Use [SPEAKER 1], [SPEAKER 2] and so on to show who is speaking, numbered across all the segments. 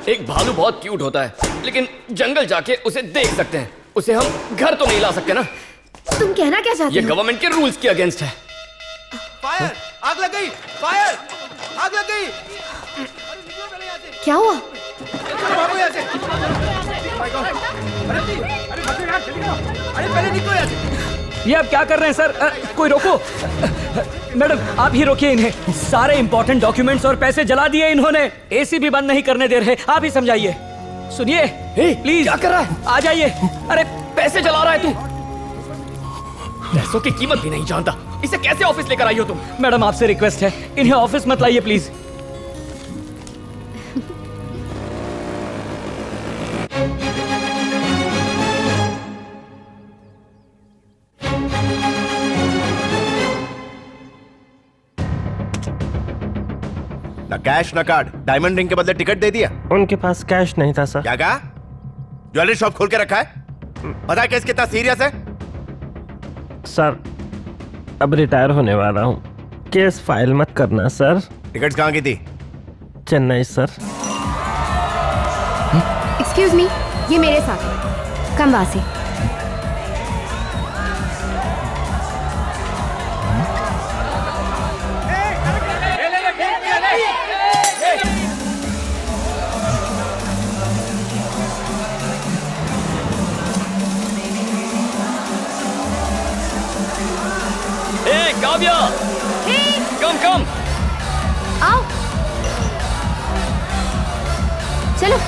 [SPEAKER 1] एक भालू बहुत क्यूट होता है, लेकिन जंगल जाके उसे देख सकते हैं, उसे हम घर तो नहीं ला सकते ना।
[SPEAKER 2] तुम कहना क्या चाहते
[SPEAKER 1] ये
[SPEAKER 2] हो?
[SPEAKER 1] गवर्नमेंट के रूल्स के अगेंस्ट है।
[SPEAKER 3] फायर! आग लग गई! फायर! आग लग गई!
[SPEAKER 2] क्या हुआ?
[SPEAKER 3] भागो यहाँ से! My God! अरे पहले निकलो यहाँ से!
[SPEAKER 4] ये आप क्या कर रहे हैं सर? कोई रोको। मैडम आप ही रोकिए इन्हें। सारे इंपॉर्टेंट डॉक्यूमेंट्स और पैसे जला दिए इन्होंने। एसी भी बंद नहीं करने दे रहे। आप ही समझाइए। सुनिए प्लीज।
[SPEAKER 1] क्या कर रहा है?
[SPEAKER 4] आ जाइए।
[SPEAKER 1] अरे पैसे जला रहा है तू। पैसों की कीमत भी नहीं जानता। इसे कैसे ऑफिस लेकर आई हो तुम?
[SPEAKER 4] मैडम आपसे रिक्वेस्ट है, इन्हें ऑफिस मत लाइए प्लीज।
[SPEAKER 3] ना कैश ना कार्ड, डायमंड रिंग के बदले टिकट दे दिया।
[SPEAKER 5] उनके पास कैश नहीं था सर।
[SPEAKER 3] क्या कहा? ज्वेलरी शॉप खोल के रखा है? पता है केस कितना सीरियस है?
[SPEAKER 5] सर अब रिटायर होने वाला हूँ, केस फाइल मत करना सर।
[SPEAKER 3] टिकट्स कहाँ की थी?
[SPEAKER 5] चेन्नई सर।
[SPEAKER 2] एक्सक्यूज मी, ये मेरे साथ है। कम वासी।
[SPEAKER 1] काव्या, कम
[SPEAKER 2] आओ चलो।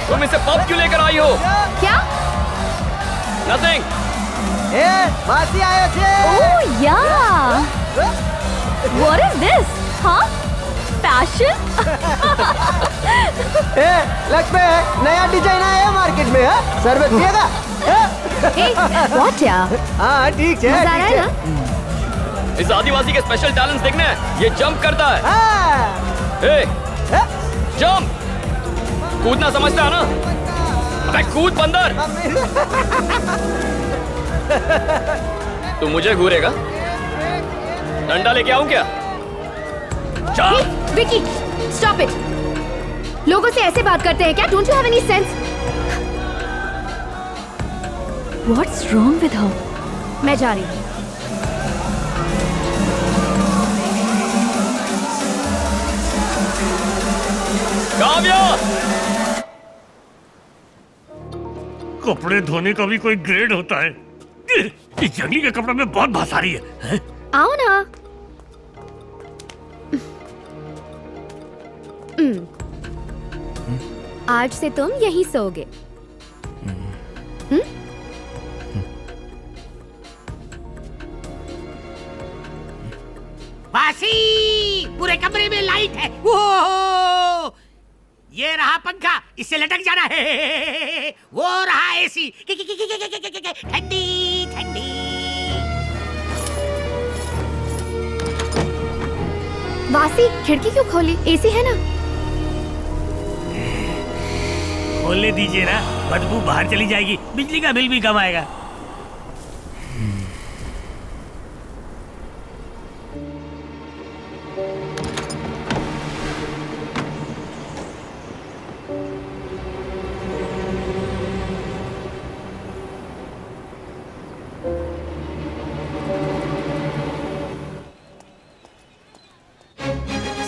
[SPEAKER 1] तुम इसे पब क्यों लेकर आई हो?
[SPEAKER 2] क्या?
[SPEAKER 1] नथिंग।
[SPEAKER 6] मासी आयो छे।
[SPEAKER 2] ओह या, व्हाट इज दिस? हाँ, फैशन।
[SPEAKER 6] लक्ष्मी नया डिजाइन आया है मार्केट में। है शरबत पिएगा?
[SPEAKER 2] व्हाट या?
[SPEAKER 6] हाँ ठीक है।
[SPEAKER 2] मजा आ रहा है ना?
[SPEAKER 1] इस आदिवासी के स्पेशल टैलेंट्स देखने हैं। ये जंप करता है। ए, जंप। कूदना समझता है ना? अबे कूद बंदर। तू मुझे घूरेगा? डंडा लेके आऊं क्या? चल।
[SPEAKER 2] Vicky, stop it. लोगों से ऐसे बात करते हैं क्या? Don't you have any sense? What's wrong with her? मैं जा रही हूँ।
[SPEAKER 1] काव्या!
[SPEAKER 7] कपड़े धोने का भी कोई ग्रेड होता है? इस जंगली के कपड़े में बहुत भास आ रही है।
[SPEAKER 2] आओ ना। आज से तुम यहीं सोओगे।
[SPEAKER 8] वासी, पूरे कमरे में लाइट है। ओह, ये रहा पंखा, इससे लटक जाना है। वो रहा एसी, ठंडी ठंडी।
[SPEAKER 2] वासी, खिड़की क्यों खोली? एसी है ना?
[SPEAKER 7] खोलने दीजिए ना, बदबू बाहर चली जाएगी, बिजली का बिल भी कम आएगा।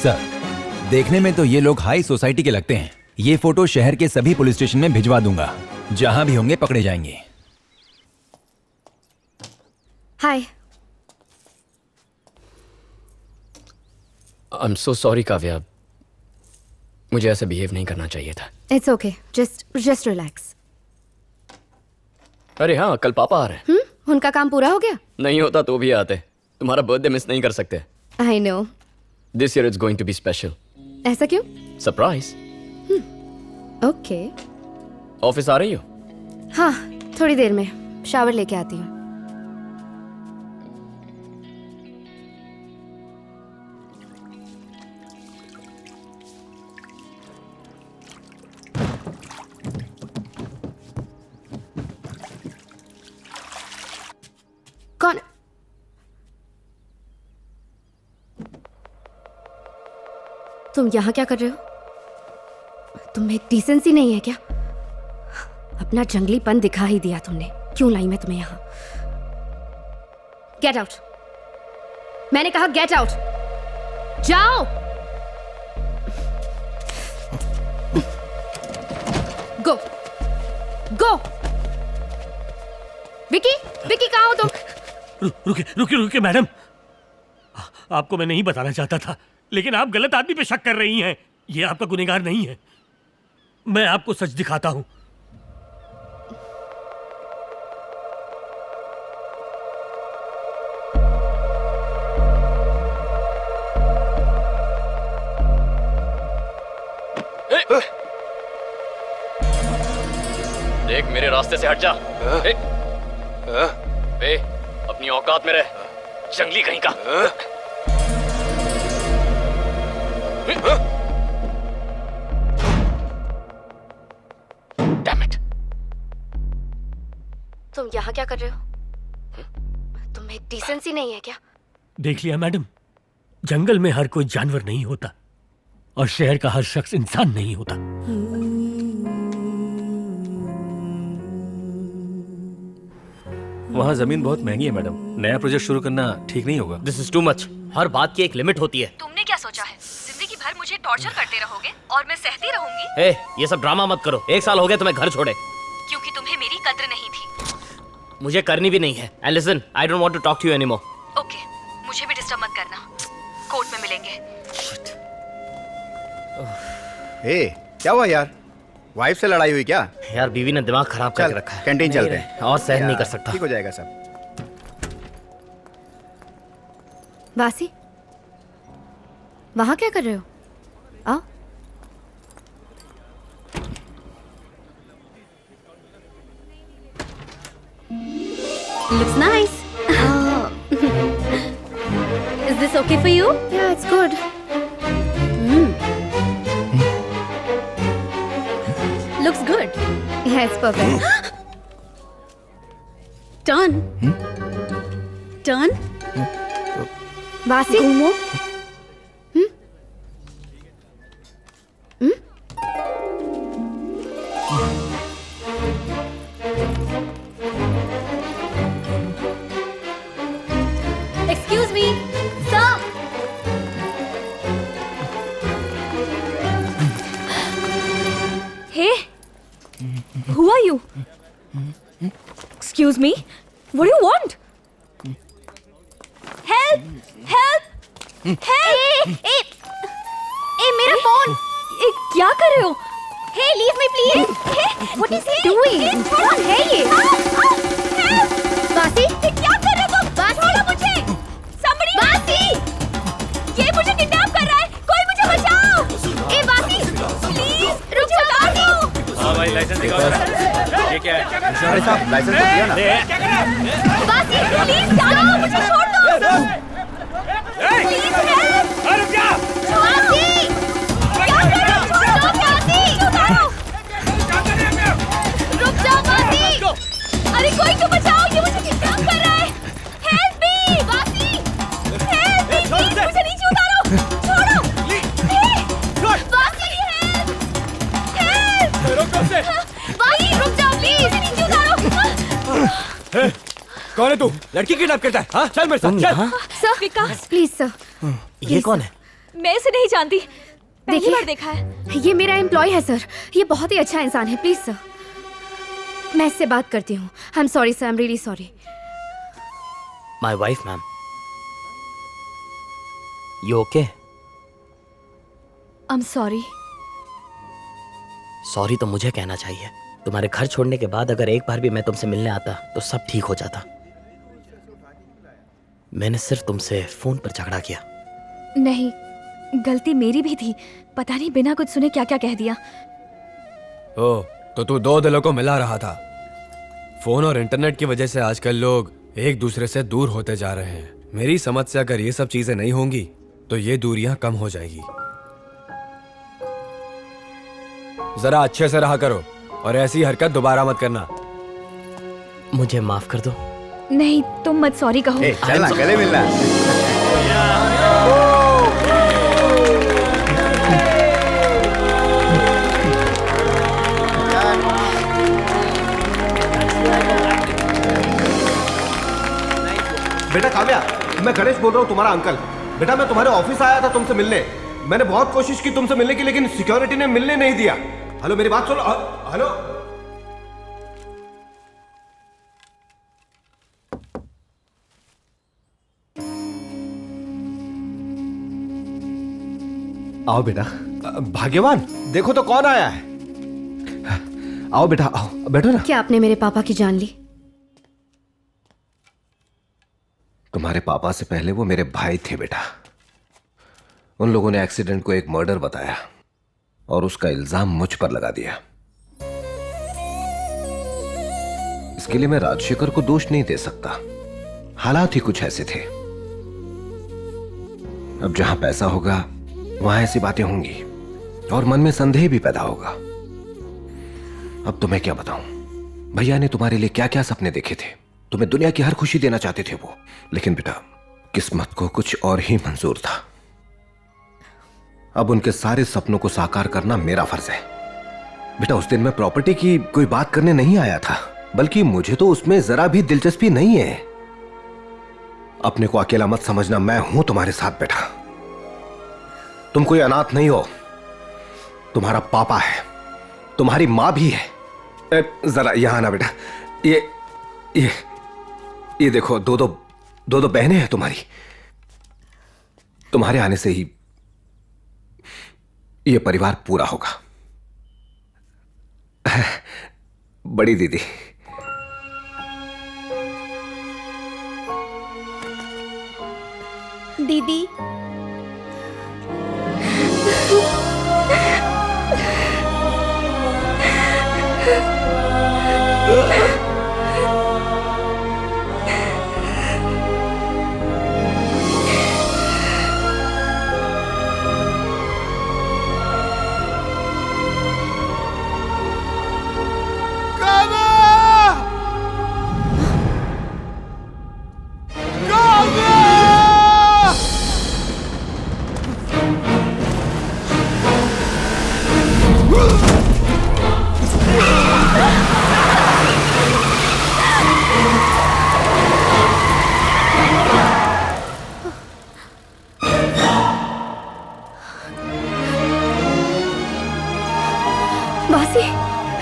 [SPEAKER 9] सर, देखने में तो ये लोग हाई सोसाइटी के लगते हैं। ये फोटो शहर के सभी पुलिस स्टेशन में भिजवा दूंगा। जहां भी होंगे पकड़े जाएंगे।
[SPEAKER 2] Hi.
[SPEAKER 1] I am so sorry Kavya, मुझे ऐसे बिहेव नहीं करना चाहिए था।
[SPEAKER 2] It's okay, just relax.
[SPEAKER 1] अरे हाँ, कल पापा आ रहे हैं।
[SPEAKER 2] उनका काम पूरा हो गया?
[SPEAKER 1] नहीं होता तो भी आते। तुम्हारा बर्थडे मिस नहीं कर सकते।
[SPEAKER 2] I know.
[SPEAKER 1] This year it's going to be special.
[SPEAKER 2] ऐसा क्यों?
[SPEAKER 1] सरप्राइज।
[SPEAKER 2] ओके।
[SPEAKER 1] ऑफिस आ रही हो?
[SPEAKER 2] हाँ, थोड़ी देर में शावर लेके आती हूँ। कौन? तुम यहाँ क्या कर रहे हो? तुम्हें डिसेंसी नहीं है क्या? अपना जंगलीपन दिखा ही दिया तुमने। क्यों लाई मैं तुम्हें यहाँ? Get out. मैंने कहा गेट आउट। जाओ। गो गो। विकी, विकी कहाँ हो तुम?
[SPEAKER 7] रुकिए रुकिए रुकिए मैडम, आपको मैं नहीं बताना चाहता था, लेकिन आप गलत आदमी पे शक कर रही हैं। ये आपका गुनहगार नहीं है। मैं आपको सच दिखाता हूं।
[SPEAKER 1] देख, मेरे रास्ते से हट जा। ए, अपनी औकात में रह, जंगली कहीं का। Damn it!
[SPEAKER 2] तुम यहाँ क्या कर रहे हो? तुम्हें डिसेंसी नहीं है क्या?
[SPEAKER 7] देख लिया मैडम, जंगल में हर कोई जानवर नहीं होता और शहर का हर शख्स इंसान नहीं होता।
[SPEAKER 10] वहाँ जमीन बहुत महंगी है मैडम, नया प्रोजेक्ट शुरू करना ठीक नहीं होगा।
[SPEAKER 1] This is too much. हर बात की एक लिमिट होती है।
[SPEAKER 11] तुमने क्या सोचा है? जिंदगी भर मुझे टॉर्चर करते रहोगे और मैं सहती रहूंगी?
[SPEAKER 1] ए, ये सब ड्रामा मत करो। 1 साल हो गया तुम्हें घर छोड़े।
[SPEAKER 11] क्योंकि तुम्हें मेरी कद्र नहीं थी।
[SPEAKER 1] मुझे करनी भी नहीं है। And listen, I don't want to talk to you anymore.
[SPEAKER 11] Okay, मुझे भी डिस्टर्ब मत करना। कोर्ट में मिलेंगे।
[SPEAKER 3] ए, क्या हुआ यार? वाइफ से लड़ाई हुई क्या?
[SPEAKER 1] यार बीवी ने दिमाग खराब करके रखा है।
[SPEAKER 3] कैंटीन चलते हैं
[SPEAKER 1] और सहन नहीं कर सकता।
[SPEAKER 3] ठीक हो जाएगा सब।
[SPEAKER 2] वासी, वहां क्या कर रहे हो? आओ। Looks nice. Is this okay for you? Yeah, it's good. Looks good. Yeah, it's perfect.
[SPEAKER 11] Turn. Turn.
[SPEAKER 2] वासी,
[SPEAKER 11] घूमो।
[SPEAKER 2] Excuse me, sir.
[SPEAKER 11] Hey, who are you? Excuse me, what do you want? Help! Help! Help!
[SPEAKER 2] Hey, मेरा phone.
[SPEAKER 11] क्या कर रहे हो?
[SPEAKER 2] Hey, leave me, please. Hey, what is he doing? कौन है ये? वासी,
[SPEAKER 11] क्या कर रहे हो तुम? छोड़ो मुझे! Somebody!
[SPEAKER 2] वासी,
[SPEAKER 11] ये मुझे किडनैप कर रहा है! कोई मुझे बचाओ!
[SPEAKER 2] ए वासी,
[SPEAKER 11] प्लीज रुक जाओ!
[SPEAKER 1] हाँ भाई, लाइसेंस दिखाओ। ये क्या है?
[SPEAKER 3] अरे साहब, लाइसेंस तो दिया ना।
[SPEAKER 11] वासी, प्लीज जाओ! मुझे छोड़ दो! Please help!
[SPEAKER 7] रुक जा!
[SPEAKER 11] वासी! क्या कर रहे हो? छोड़ दो वासी! उतारो! रुक जाओ वासी! अरे कोई तो बचाओ! ये मुझे किडनैप कर रहा है! Help me! Vasi! Help me! Please मुझे नीचे उतारो! छोड़ो! वासी हेल्प! हेल्प! वासी रुक जाओ प्लीज! मुझे नीचे उतारो!
[SPEAKER 10] कौन है तू? लड़की किडनैप करता है? हाँ, चल मेरे साथ चल।
[SPEAKER 2] Sir, Vikas, please sir.
[SPEAKER 1] ये कौन है?
[SPEAKER 11] मैं इसे नहीं जानती, पहली
[SPEAKER 2] देखिए,
[SPEAKER 11] बार देखा है।
[SPEAKER 2] ये मेरा एम्प्लॉय है सर. ये बहुत ही अच्छा इंसान है. प्लीज सर, मैं इससे बात करती हूँ. I am sorry sir, I am really sorry.
[SPEAKER 1] My wife ma'am, you okay?
[SPEAKER 11] I am sorry.
[SPEAKER 1] Sorry तो मुझे कहना चाहिए। तुम्हारे घर छोड़ने के बाद अगर एक बार भी मैं तुमसे मिलने आता तो सब ठीक हो जाता। मैंने सिर्फ तुमसे फोन पर झगड़ा किया।
[SPEAKER 11] नहीं, गलती मेरी भी थी। पता नहीं बिना कुछ सुने क्या क्या कह दिया।
[SPEAKER 10] ओ, तो तू 2 दिलों को मिला रहा था। फोन और इंटरनेट की वजह से आजकल लोग एक दूसरे से दूर होते जा रहे हैं। मेरी समझ से अगर ये सब चीजें नहीं होंगी तो ये दूरियां कम हो जाएगी। जरा अच्छे से रहा करो और ऐसी हरकत दोबारा मत करना।
[SPEAKER 1] मुझे माफ कर दो।
[SPEAKER 11] नहीं, तुम मत सॉरी कहो।
[SPEAKER 3] चल ना, गले मिलना।
[SPEAKER 6] मैं गणेश बोल रहा हूँ, तुम्हारा अंकल। बेटा मैं तुम्हारे ऑफिस आया था तुमसे मिलने। मैंने बहुत कोशिश की तुमसे मिलने की, लेकिन सिक्योरिटी ने मिलने नहीं दिया। हेलो मेरी बात सुनो। हेलो आओ बेटा। भाग्यवान देखो तो कौन आया है। आओ बेटा आओ, बैठो ना।
[SPEAKER 2] क्या आपने मेरे पापा की जान ली?
[SPEAKER 6] तुम्हारे पापा से पहले वो मेरे भाई थे बेटा। उन लोगों ने एक्सीडेंट को एक मर्डर बताया और उसका इल्जाम मुझ पर लगा दिया। इसके लिए मैं राजशेखर को दोष नहीं दे सकता, हालात ही कुछ ऐसे थे। अब जहां पैसा होगा वहां ऐसी बातें होंगी और मन में संदेह भी पैदा होगा। अब तो मैं क्या बताऊं, भैया ने तुम्हारे लिए क्या क्या सपने देखे थे। तुम्हें दुनिया की हर खुशी देना चाहते थे वो, लेकिन बेटा किस्मत को कुछ और ही मंजूर था। अब उनके सारे सपनों को साकार करना मेरा फर्ज है। बेटा उस दिन मैं प्रॉपर्टी की कोई बात करने नहीं आया था, बल्कि मुझे तो उसमें जरा भी दिलचस्पी नहीं है। अपने को अकेला मत समझना, मैं हूं तुम्हारे साथ बेटा। तुम कोई अनाथ नहीं हो, तुम्हारा पापा है, तुम्हारी मां भी है। जरा यहां आना बेटा। ये देखो, दो बहनें हैं तुम्हारी। तुम्हारे आने से ही ये परिवार पूरा होगा। बड़ी दीदी,
[SPEAKER 11] दीदी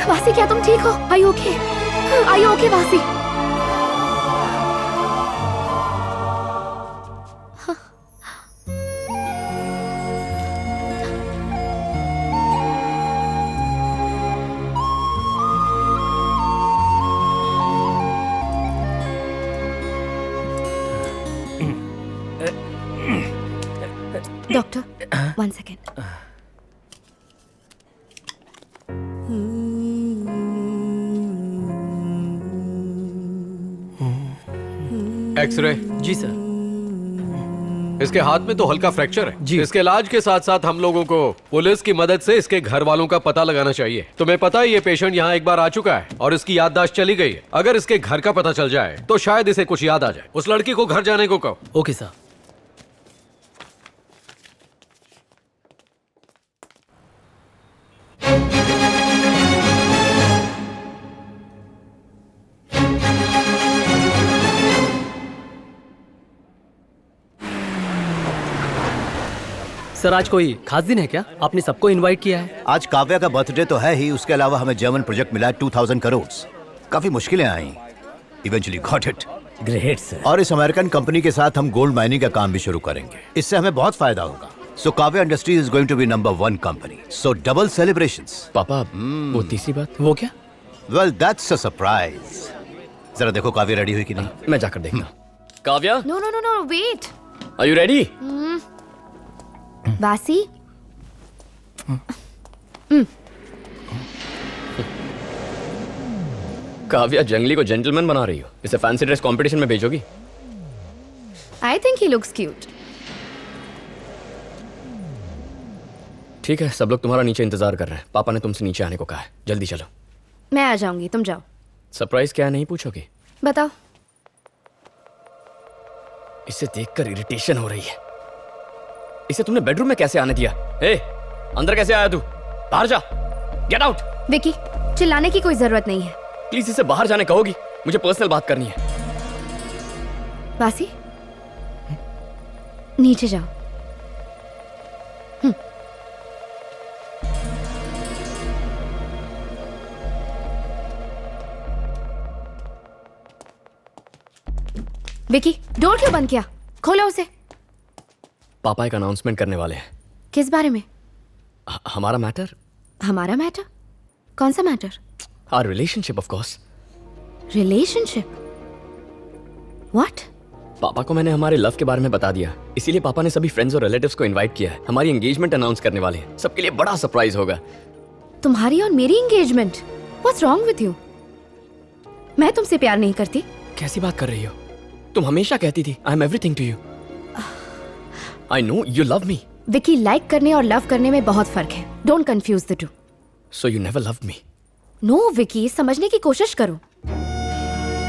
[SPEAKER 2] वासी, क्या तुम ठीक हो? Are you okay? Are you okay, वासी? Doctor, 1 second.
[SPEAKER 12] एक्सरे।
[SPEAKER 4] जी सर।
[SPEAKER 12] इसके हाथ में तो हल्का फ्रैक्चर है
[SPEAKER 4] जी।
[SPEAKER 12] इसके इलाज के साथ साथ हम लोगों को पुलिस की मदद से इसके घर वालों का पता लगाना चाहिए। तुम्हें पता है ये पेशेंट यहाँ एक बार आ चुका है और इसकी याददाश्त चली गई है। अगर इसके घर का पता चल जाए तो शायद इसे कुछ याद आ जाए। उस लड़की को घर जाने को कहो।
[SPEAKER 4] Okay sir. सर आज कोई खास दिन है क्या? आपने सबको इनवाइट किया है?
[SPEAKER 3] आज काव्या का बर्थडे तो है ही, उसके अलावा हमें जर्मन प्रोजेक्ट मिला 2000 करोड़। काफी मुश्किलें आई, eventually got it.
[SPEAKER 4] Great sir.
[SPEAKER 3] और इस अमेरिकन कंपनी के साथ हम गोल्ड माइनिंग का काम भी शुरू करेंगे, इससे हमें बहुत फायदा होगा। So Kavya industries is going to be number 1 company, so double celebrations.
[SPEAKER 4] पापा वो तीसरी बात वो क्या?
[SPEAKER 3] Well that's a surprise. जरा देखो काव्या रेडी हुई कि नहीं।
[SPEAKER 4] मैं जाकर देखता हूं।
[SPEAKER 1] Kavya,
[SPEAKER 2] no no no no, wait.
[SPEAKER 1] Are you ready?
[SPEAKER 2] वासी,
[SPEAKER 1] काव्या जंगली को जेंटलमैन बना रही हो, इसे फैंसी ड्रेस कंपटीशन में भेजोगी?
[SPEAKER 2] I think he looks cute.
[SPEAKER 1] ठीक है, सब लोग तुम्हारा नीचे इंतजार कर रहे हैं। पापा ने तुमसे नीचे आने को कहा है, जल्दी चलो।
[SPEAKER 2] मैं आ जाऊंगी, तुम जाओ।
[SPEAKER 1] सरप्राइज क्या है नहीं पूछोगी?
[SPEAKER 2] बताओ।
[SPEAKER 1] इसे देखकर इरिटेशन हो रही है। इसे तुमने बेडरूम में कैसे आने दिया? ए, अंदर कैसे आया तू? बाहर जा, गेट आउट।
[SPEAKER 2] विकी, चिल्लाने की कोई जरूरत नहीं है।
[SPEAKER 1] प्लीज इसे बाहर जाने कहोगी, मुझे पर्सनल बात करनी है।
[SPEAKER 2] वासी, नीचे जाओ। विकी, डोर क्यों बंद किया? खोलो उसे।
[SPEAKER 1] पापा एक अनाउंसमेंट करने वाले हैं।
[SPEAKER 2] किस बारे में?
[SPEAKER 1] हमारा मैटर।
[SPEAKER 2] हमारा मैटर? कौन सा matter?
[SPEAKER 1] Our relationship of course.
[SPEAKER 2] Relationship? What?
[SPEAKER 1] पापा को मैंने हमारे लव के बारे में बता दिया, इसीलिए पापा ने सभी फ्रेंड्स और रिलेटिव्स को इनवाइट किया है। हमारी एंगेजमेंट अनाउंस करने वाले हैं। सबके लिए बड़ा सरप्राइज होगा।
[SPEAKER 2] तुम्हारी और मेरी engagement? What's wrong with you? मैं तुमसे प्यार नहीं करती।
[SPEAKER 1] कैसी बात कर रही हो? तुम हमेशा कहती थी I am everything to you. I know you love me.
[SPEAKER 2] Vicky, like करने और लव करने में बहुत फर्क है। Don't confuse the two.
[SPEAKER 1] So you never loved me?
[SPEAKER 2] No Vicky, समझने की कोशिश करो।